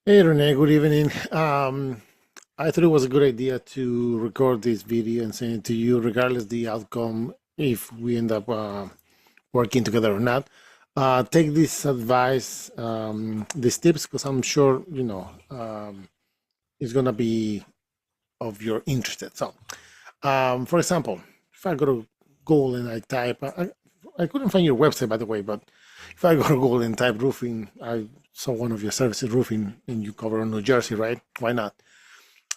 Hey Renee, good evening. I thought it was a good idea to record this video and send it to you, regardless the outcome, if we end up working together or not. Take this advice, these tips, because I'm sure it's gonna be of your interest. So, for example, if I go to Google and I type, I couldn't find your website by the way, but if I go to Google and type roofing, I saw one of your services, roofing, and you cover on New Jersey, right? Why not?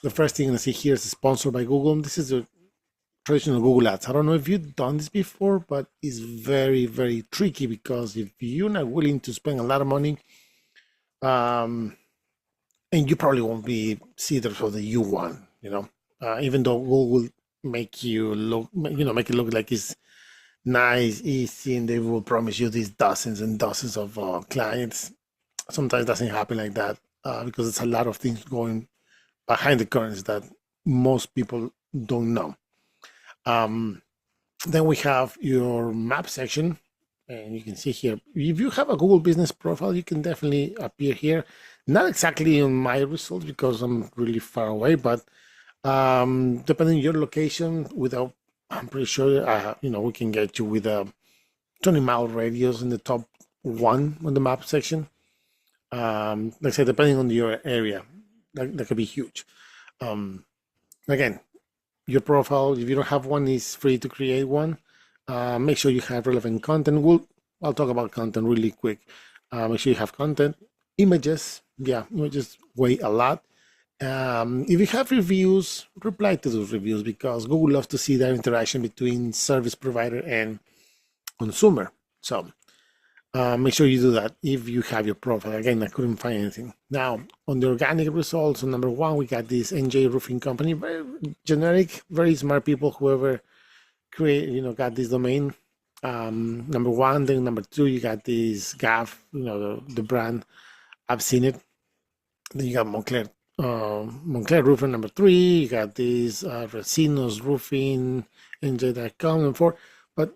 The first thing I see here is sponsored by Google. This is the traditional Google Ads. I don't know if you've done this before, but it's very, very tricky because if you're not willing to spend a lot of money, um, and you probably won't be see the result that you want, even though Google will make you look, make it look like it's nice, easy, and they will promise you these dozens and dozens of clients. Sometimes it doesn't happen like that because it's a lot of things going behind the curtains that most people don't know. Um, then we have your map section, and you can see here, if you have a Google business profile, you can definitely appear here. Not exactly in my results because I'm really far away, but depending on your location, without, I'm pretty sure, we can get you with a 20-mile radius in the top one on the map section. Like I said, depending on your area, that could be huge. Um, Again, your profile, if you don't have one, is free to create one. Make sure you have relevant content. I'll talk about content really quick. Make sure you have content, images. Yeah, images weigh a lot. If you have reviews, reply to those reviews because Google loves to see that interaction between service provider and consumer. So make sure you do that if you have your profile. Again, I couldn't find anything. Now, on the organic results, on number one, we got this NJ Roofing Company. Very generic, very smart people, whoever got this domain. Number one, then number two, you got this GAF, the brand. I've seen it. Then you got Montclair Roofing number three. You got this Resinos Roofing, NJ.com and four. But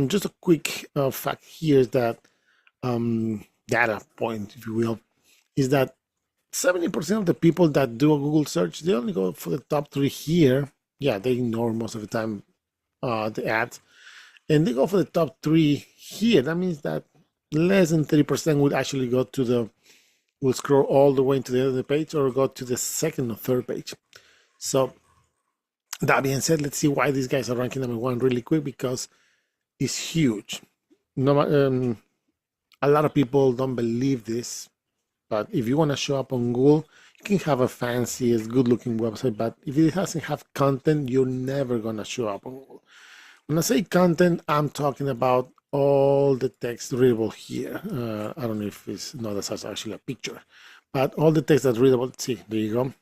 just a quick fact here is that data point, if you will, is that 70% of the people that do a Google search, they only go for the top three here. Yeah, they ignore most of the time the ads, and they go for the top three here. That means that less than 30% would actually will scroll all the way to the other page or go to the second or third page. So that being said, let's see why these guys are ranking number one really quick because it's huge. No, a lot of people don't believe this, but if you want to show up on Google, you can have a fancy, good-looking website, but if it doesn't have content, you're never gonna show up on Google. When I say content, I'm talking about all the text readable here. I don't know if it's not that's actually a picture, but all the text that's readable. See, there you go,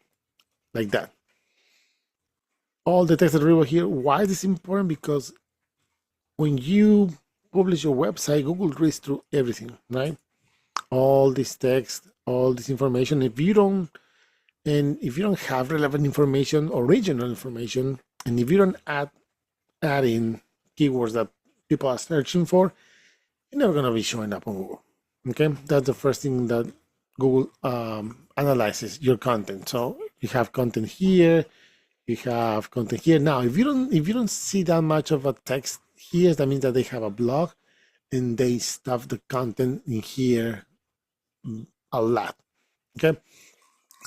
like that. All the text that's readable here. Why is this important? Because when you publish your website, Google reads through everything, right? All this text, all this information. If you don't have relevant information, original information, and if you don't add in keywords that people are searching for, you're never gonna be showing up on Google. Okay, that's the first thing that Google analyzes your content. So you have content here, you have content here. Now, if you don't see that much of a text here, that means that they have a blog and they stuff the content in here a lot. Okay,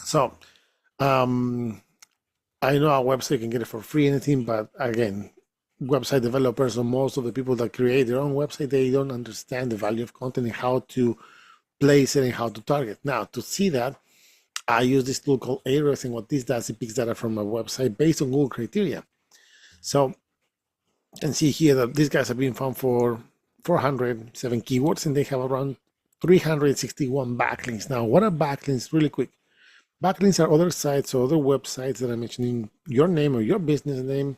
so I know a website can get it for free, anything, but again, website developers or most of the people that create their own website, they don't understand the value of content and how to place it and how to target. Now, to see that, I use this tool called Ahrefs, and what this does, it picks data from a website based on Google criteria. So you can see here that these guys have been found for 407 keywords, and they have around 361 backlinks. Now, what are backlinks? Really quick. Backlinks are other sites or other websites that are mentioning your name or your business name.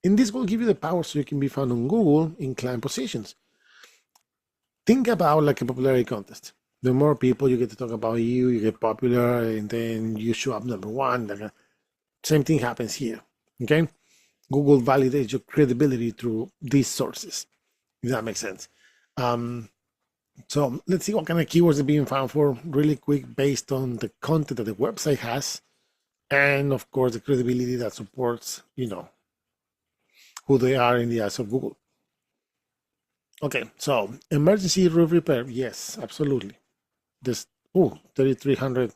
And this will give you the power so you can be found on Google in client positions. Think about like a popularity contest. The more people you get to talk about you get popular, and then you show up number one. Same thing happens here. Okay? Google validates your credibility through these sources, if that makes sense. So let's see what kind of keywords are being found for really quick based on the content that the website has. And of course, the credibility that supports, who they are in the eyes of Google. Okay, so emergency roof repair. Yes, absolutely. This, 3,300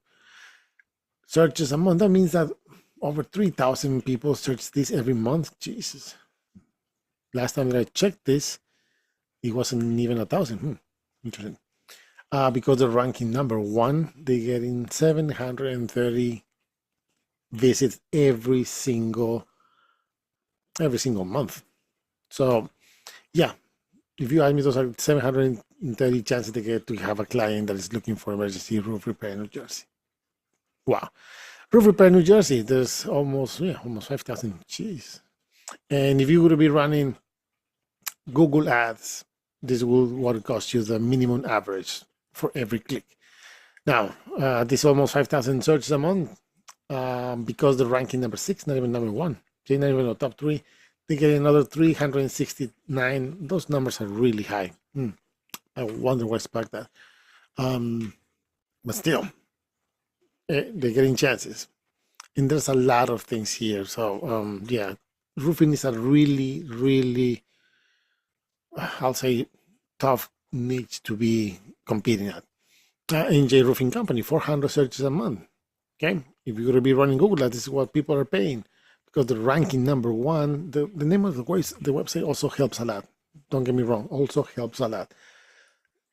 searches a month. That means that over 3,000 people search this every month. Jesus. Last time that I checked this, it wasn't even 1,000. Interesting. Because they're ranking number one, they're getting 730 visits every single month. So yeah, if you ask me, those are 730 chances to get to have a client that is looking for emergency roof repair in New Jersey. Wow. Roof repair New Jersey, there's almost 5,000. Jeez. And if you would be running Google ads, this will what cost you the minimum average for every click. Now, this almost 5,000 searches a month, because they're ranking number 6, not even number 1. They're not even the top 3. They get another 369. Those numbers are really high. I wonder what sparked that. But still, they're getting chances. And there's a lot of things here. So, yeah, roofing is a really, really, I'll say, tough niche to be competing at. NJ Roofing Company, 400 searches a month. Okay, if you're going to be running Google, that is what people are paying because the ranking number one. The name of the website also helps a lot. Don't get me wrong, also helps a lot.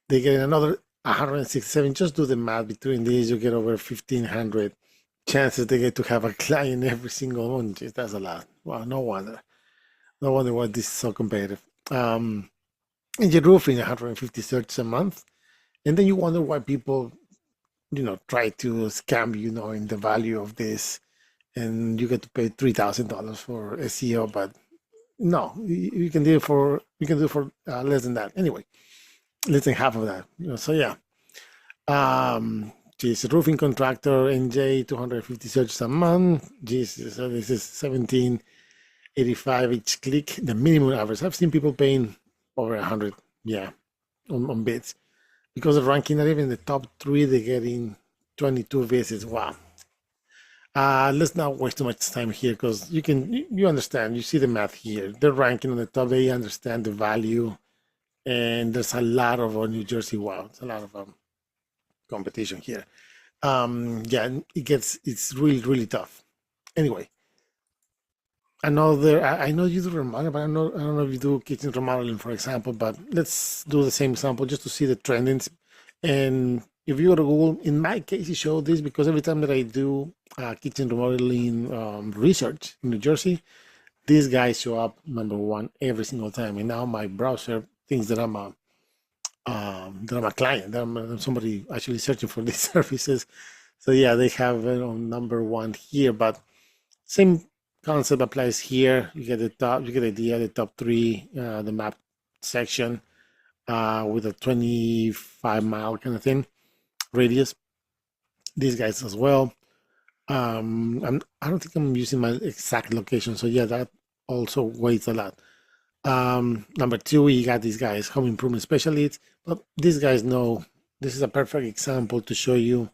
They get another 167. Just do the math between these, you get over 1,500 chances they get to have a client every single one. Jeez, that's a lot. Wow, no wonder. No wonder why this is so competitive. NJ Roofing, 150 searches a month. And then you wonder why people, try to scam you, knowing the value of this, and you get to pay $3,000 for SEO. But no, you can do it for less than that. Anyway, less than half of that. So yeah. Geez, roofing contractor NJ, 250 searches a month. Jesus, so this is 1785 each click. The minimum average. I've seen people paying over 100. Yeah, on bids. Because of ranking, not even in the top 3, they're getting 22 visits. Wow. Let's not waste too much time here because you understand, you see the math here. They're ranking on the top, they understand the value, and there's a lot of New Jersey. Wow, it's a lot of competition here. Yeah, it's really, really tough. Anyway, I know you do remodeling, but I don't know if you do kitchen remodeling, for example, but let's do the same example just to see the trendings. And if you go to Google, in my case, it showed this because every time that I do kitchen remodeling research in New Jersey, these guys show up number 1 every single time. And now my browser thinks that I'm a client, that I'm somebody actually searching for these services. So yeah, they have it on number 1 here, but same concept applies here. You get the top, you get the idea, the top 3, the map section with a 25-mile kind of thing radius. These guys as well. I don't think I'm using my exact location, so yeah, that also weighs a lot. Number 2, we got these guys, home improvement specialists, but these guys know this is a perfect example to show you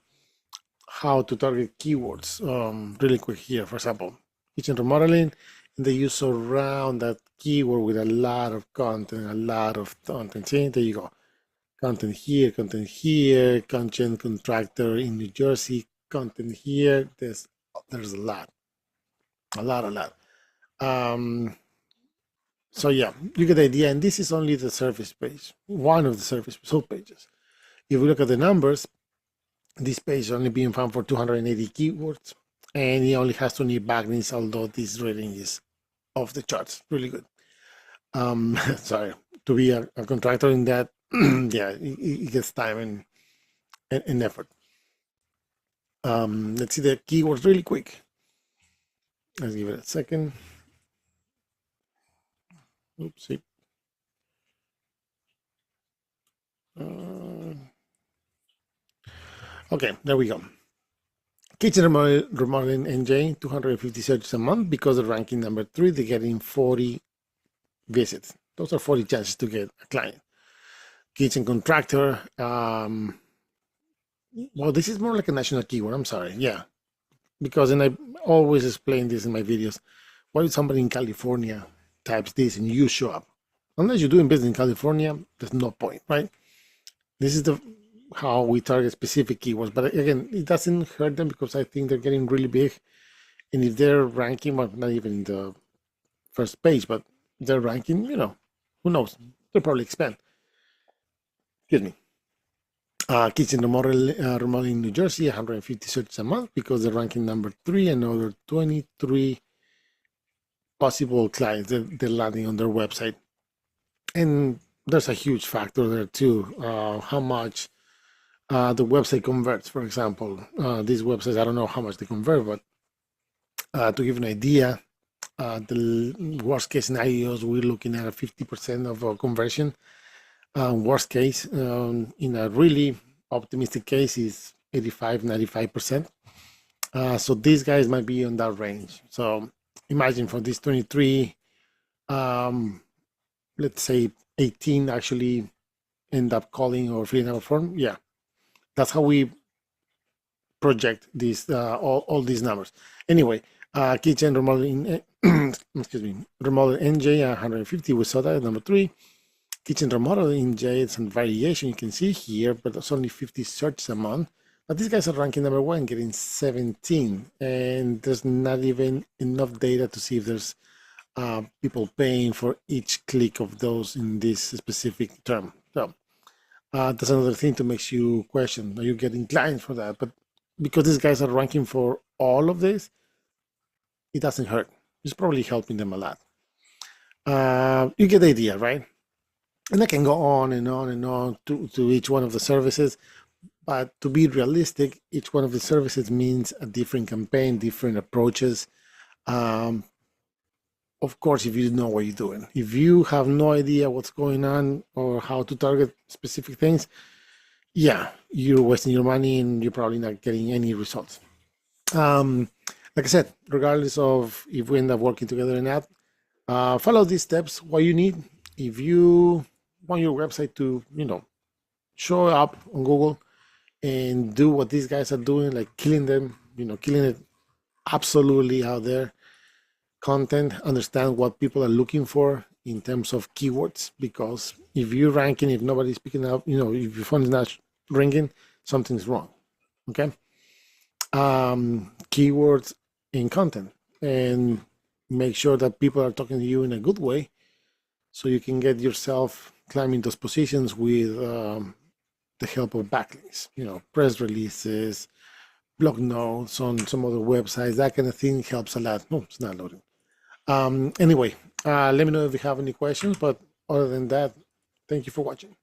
how to target keywords really quick here. For example, kitchen remodeling, and they use around that keyword with a lot of content, See, there you go. Content here, content contractor in New Jersey, content here. There's a lot. So yeah, you get the idea. And this is only the service page, one of the service result pages. If we look at the numbers, this page is only being found for 280 keywords, and it only has 20 backlinks, although this rating is off the charts. Really good. Sorry, to be a contractor in that, yeah, it gets time and effort. Let's see the keywords really quick. Let's give it a second. Oopsie. Okay, there we go. Kitchen remodeling NJ, 250 searches a month because of ranking number 3. They're getting 40 visits. Those are 40 chances to get a client. kitchen contractor. Well, this is more like a national keyword. I'm sorry. Yeah, because and I always explain this in my videos. What if somebody in California types this and you show up? Unless you're doing business in California, there's no point, right? This is the how we target specific keywords. But again, it doesn't hurt them because I think they're getting really big. And if they're ranking, well, not even in the first page, but they're ranking, who knows? They'll probably expand. Excuse me. Kitchen remodeling in New Jersey, 150 searches a month because they're ranking number 3, another 23 possible clients that they're landing on their website. And there's a huge factor there too, how much the website converts. For example, these websites, I don't know how much they convert, but to give an idea, the worst case scenarios, we're looking at a 50% of conversion. Worst case, in a really optimistic case, is 85-95%. So these guys might be on that range. So imagine for these 23, let's say 18 actually end up calling or filling out a form. Yeah, that's how we project these all these numbers. Anyway, kitchen remodeling, excuse me, remodel NJ 150. We saw that number 3. Kitchen remodeling NJ, it's some variation you can see here, but it's only 50 searches a month. But these guys are ranking number 1, getting 17, and there's not even enough data to see if there's people paying for each click of those in this specific term. So that's another thing to make you question, are you getting clients for that? But because these guys are ranking for all of this, it doesn't hurt. It's probably helping them a lot. You get the idea, right? And I can go on and on and on to each one of the services, but to be realistic, each one of the services means a different campaign, different approaches. Of course, if you know what you're doing, if you have no idea what's going on or how to target specific things, yeah, you're wasting your money and you're probably not getting any results. Like I said, regardless of if we end up working together or not, follow these steps. What you need, if you want your website to, show up on Google and do what these guys are doing, like killing them, killing it absolutely out there. Content, understand what people are looking for in terms of keywords, because if you're ranking, if nobody's picking up, if your phone is not ringing, something's wrong. Okay. Keywords in content, and make sure that people are talking to you in a good way so you can get yourself climbing those positions with the help of backlinks, press releases, blog notes on some other websites, that kind of thing helps a lot. Oh, it's not loading. Anyway, let me know if you have any questions, but other than that, thank you for watching.